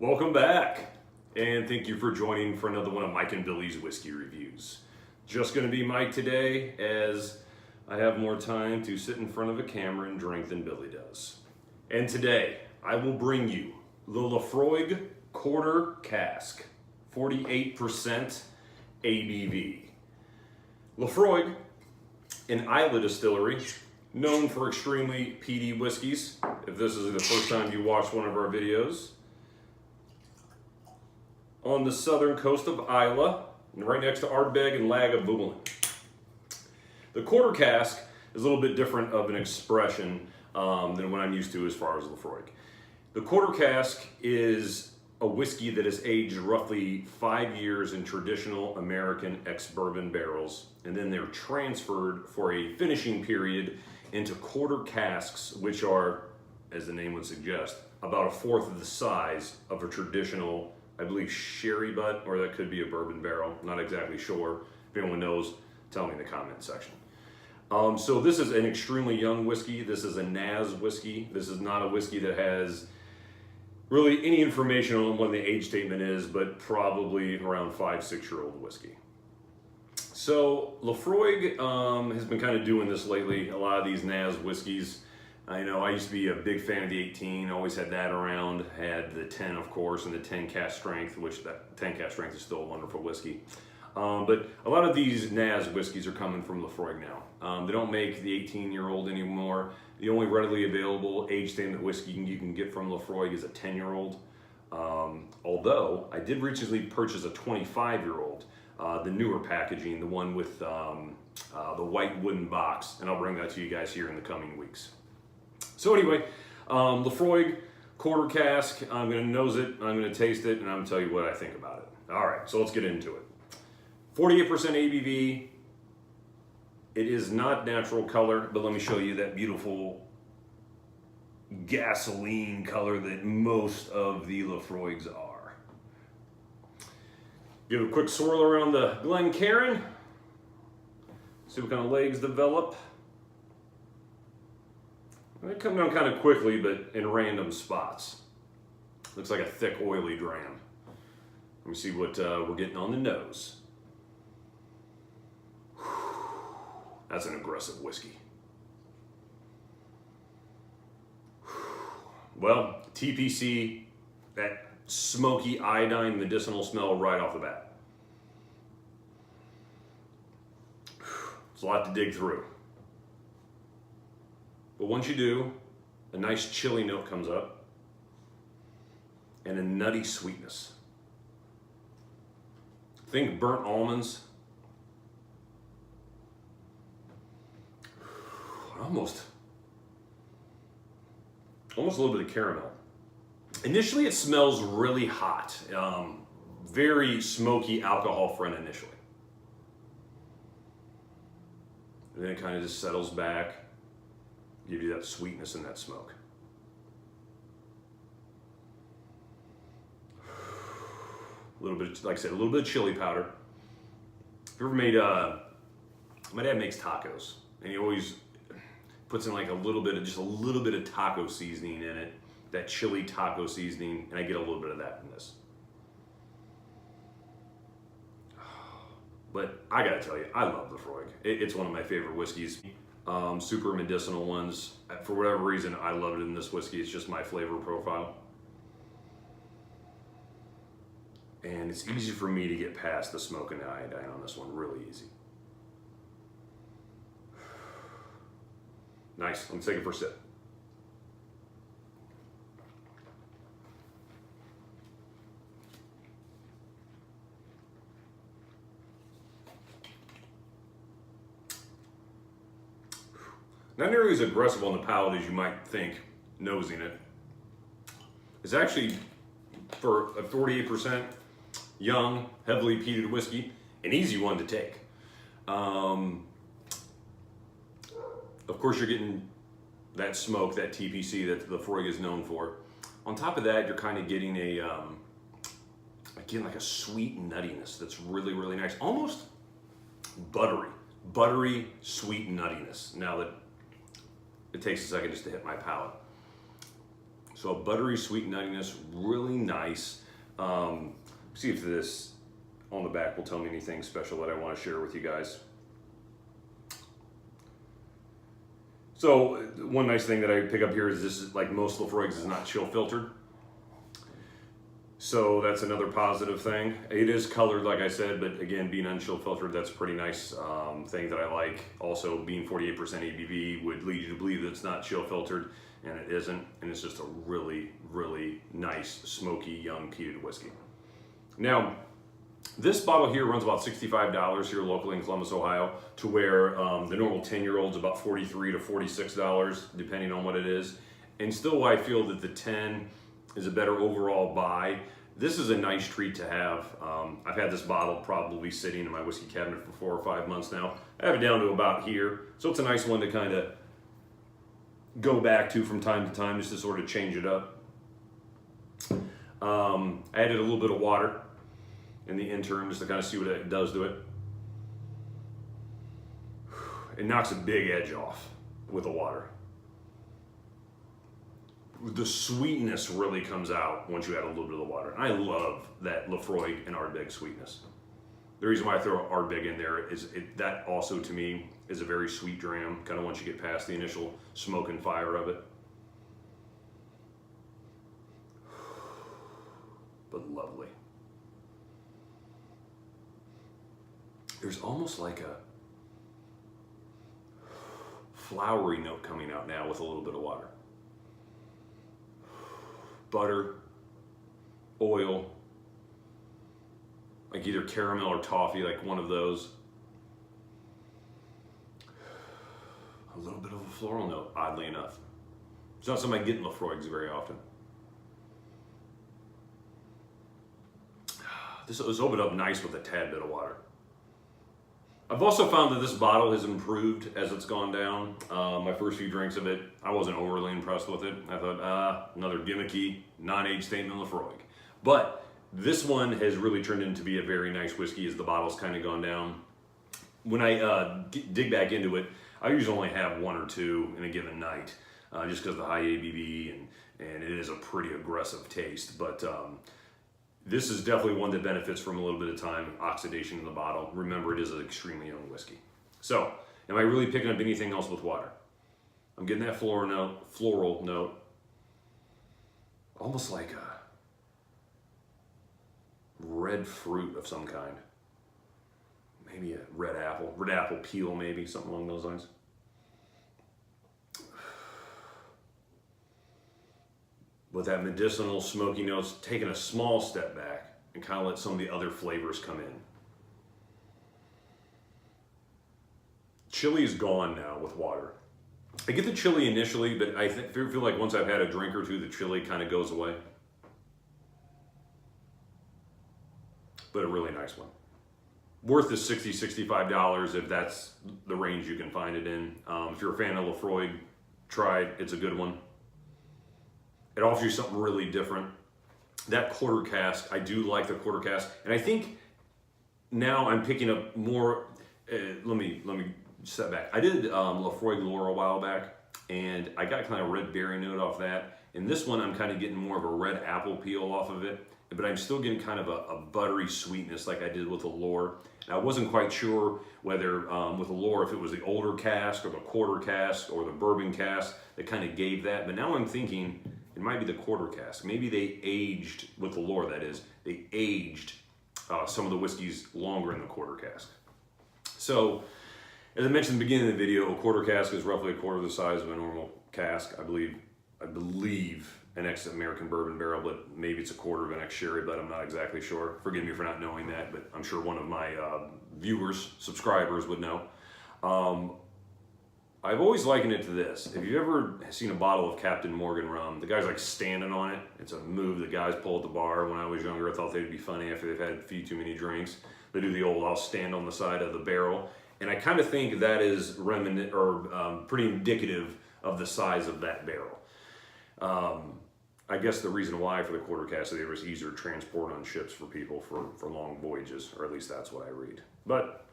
Welcome back, and thank you for joining for another one of Mike and Billy's whiskey reviews. Just going to be Mike today, as I have more time to sit in front of a camera and drink than Billy does. And today, I will bring you the Laphroaig Quarter Cask, 48% ABV. Laphroaig, an Islay distillery, known for extremely peaty whiskeys. If this is the first time you watch one of our videos, on the southern coast of Islay, and right next to Ardbeg and Laphroaig. The quarter cask is a little bit different of an expression than what I'm used to as far as Laphroaig. The quarter cask is a whiskey that is aged roughly 5 years in traditional American ex-bourbon barrels, and then they're transferred for a finishing period into quarter casks, which are, as the name would suggest, about a fourth of the size of a traditional, I believe, sherry butt, or that could be a bourbon barrel. Not exactly sure. If anyone knows, tell me in the comment section. So this is an extremely young whiskey. This is a NAS whiskey. This is not a whiskey that has really any information on what the age statement is, but probably around 5-6-year-old whiskey. So Laphroaig has been kind of doing this lately. A lot of these NAS whiskeys. I know I used to be a big fan of the 18, always had that around, had the 10 of course, and the 10 cask strength, which that 10 cask strength is still a wonderful whiskey. But a lot of these NAS whiskeys are coming from Laphroaig now. They don't make the 18-year-old anymore. The only readily available age statement whiskey you can get from Laphroaig is a 10-year-old. Although I did recently purchase a 25-year-old, the newer packaging, the one with the white wooden box, and I'll bring that to you guys here in the coming weeks. So anyway, Laphroaig quarter cask, I'm going to nose it, I'm going to taste it, and I'm going to tell you what I think about it. All right, so let's get into it. 48% ABV. It is not natural color, but let me show you that beautiful gasoline color that most of the Laphroaigs are. Give a quick swirl around the Glencairn. See what kind of legs develop. They come down kind of quickly, but in random spots. Looks like a thick, oily dram. Let me see what we're getting on the nose. That's an aggressive whiskey. Well, TPC, that smoky iodine medicinal smell right off the bat. It's a lot to dig through. But once you do, a nice chilli note comes up and a nutty sweetness. Think burnt almonds. Almost a little bit of caramel. Initially it smells really hot, very smoky alcohol front initially. And then it kind of just settles back. Give you that sweetness and that smoke. A little bit, like I said, a little bit of chili powder. Have you ever made, my dad makes tacos, and he always puts in like a little bit of taco seasoning in it, that chili taco seasoning, and I get a little bit of that in this. But I gotta tell you, I love Laphroaig. It's one of my favorite whiskeys. Super medicinal ones. For whatever reason, I love it in this whiskey. It's just my flavor profile. And it's easy for me to get past the smoke and the iodine on this one, really easy. Nice, let's take it for a sip. Not nearly as aggressive on the palate as you might think, nosing it. It's actually, for a 48% young, heavily peated whiskey, an easy one to take. Of course, you're getting that smoke, that TPC that Laphroaig is known for. On top of that, you're kind of getting a, again, like a sweet nuttiness that's really, really nice. Almost buttery, sweet nuttiness. Now that it takes a second just to hit my palate. So buttery, sweet nuttiness, really nice. See if this on the back will tell me anything special that I want to share with you guys. So one nice thing that I pick up here is this is like most Laphroaigs is not chill filtered. So that's another positive thing. It is colored, like I said, but again, being unchill filtered, that's a pretty nice thing that I like. Also, being 48% ABV would lead you to believe that it's not chill filtered, and it isn't. And it's just a really, really nice, smoky, young peated whiskey. Now, this bottle here runs about $65 here locally in Columbus, Ohio, to where the normal 10-year-old's about $43 to $46, depending on what it is. And still, I feel that the 10 is a better overall buy. This is a nice treat to have. I've had this bottle probably sitting in my whiskey cabinet for 4 or 5 months now. I have it down to about here, so it's a nice one to kind of go back to from time to time just to sort of change it up. I added a little bit of water in the interim just to kind of see what it does to it. It knocks a big edge off with the water. The sweetness really comes out once you add a little bit of the water. And I love that Laphroaig and Ardbeg sweetness. The reason why I throw Ardbeg in there is that also to me is a very sweet dram, kind of once you get past the initial smoke and fire of it. But lovely. There's almost like a flowery note coming out now with a little bit of water. Butter, oil, like either caramel or toffee, like one of those. A little bit of a floral note, oddly enough. It's not something I get in Laphroaigs very often. This was opened up nice with a tad bit of water. I've also found that this bottle has improved as it's gone down. My first few drinks of it, I wasn't overly impressed with it. I thought, another gimmicky, non-age statement Laphroaig. But this one has really turned into be a very nice whiskey as the bottle's kind of gone down. When I dig back into it, I usually only have 1 or 2 in a given night, just because of the high ABV and it is a pretty aggressive taste. But this is definitely one that benefits from a little bit of time, oxidation in the bottle. Remember, it is an extremely young whiskey. So, am I really picking up anything else with water? I'm getting that floral note, almost like a red fruit of some kind. Maybe a red apple peel maybe, something along those lines. With that medicinal smoky notes, taking a small step back and kind of let some of the other flavors come in. Chili is gone now with water. I get the chili initially, but I feel like once I've had a drink or two, the chili kind of goes away. But a really nice one. Worth the $60, $65 if that's the range you can find it in. If you're a fan of Laphroaig, try it. It's a good one. It offers you something really different. That quarter cask, I do like the quarter cask. And I think now I'm picking up more, let me step back. I did Laphroaig Lore a while back, and I got kind of a red berry note off that. In this one, I'm kind of getting more of a red apple peel off of it, but I'm still getting kind of a buttery sweetness like I did with the Lore. And I wasn't quite sure whether with the Lore, if it was the older cask or the quarter cask or the bourbon cask that kind of gave that. But now I'm thinking, it might be the quarter cask. Maybe they aged, with the Lore that is, they aged some of the whiskeys longer in the quarter cask. So, as I mentioned at the beginning of the video, a quarter cask is roughly a quarter the size of a normal cask. I believe an ex-American bourbon barrel, but maybe it's a quarter of an ex-sherry, but I'm not exactly sure. Forgive me for not knowing that, but I'm sure one of my viewers, subscribers would know. I've always likened it to this. If you've ever seen a bottle of Captain Morgan rum, the guy's like standing on it. It's a move that guys pull at the bar. When I was younger, I thought they'd be funny after they've had a few too many drinks. They do the old, I'll stand on the side of the barrel. And I kind of think that is pretty indicative of the size of that barrel. I guess the reason why for the quarter cask is it was easier to transport on ships for people for long voyages, or at least that's what I read. But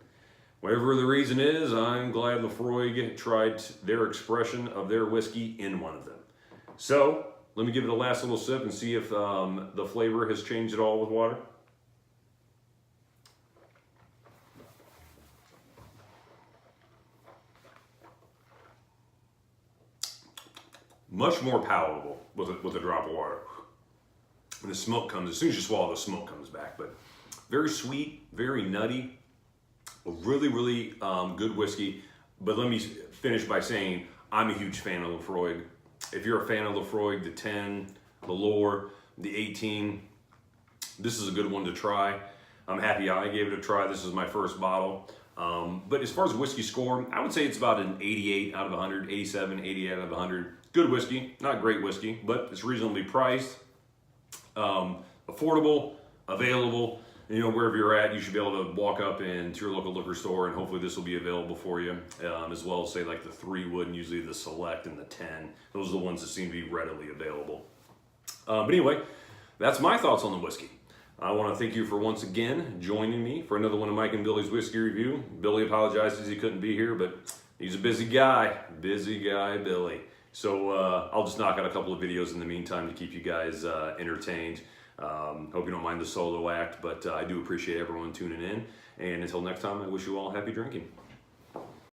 whatever the reason is, I'm glad Laphroaig tried their expression of their whiskey in one of them. So, let me give it a last little sip and see if the flavor has changed at all with water. Much more palatable with a drop of water. And the smoke comes, as soon as you swallow, the smoke comes back. But very sweet, very nutty, a really, really good whiskey. But let me finish by saying I'm a huge fan of Laphroaig. If you're a fan of Laphroaig, the 10, the Lore, the 18, this is a good one to try. I'm happy I gave it a try. This is my first bottle. But as far as whiskey score, I would say it's about an 88 out of 100, 87, 88 out of 100. Good whiskey, not great whiskey, but it's reasonably priced, affordable, available. You know, wherever you're at, you should be able to walk up into your local liquor store, and hopefully this will be available for you, as well as say like the 3 wood and usually the Select and the 10. Those are the ones that seem to be readily available. But anyway, that's my thoughts on the whiskey. I want to thank you for once again joining me for another one of Mike and Billy's Whiskey Review. Billy apologizes he couldn't be here, but he's a busy guy, Billy. So I'll just knock out a couple of videos in the meantime to keep you guys entertained. Hope you don't mind the solo act, but I do appreciate everyone tuning in. And until next time, I wish you all happy drinking.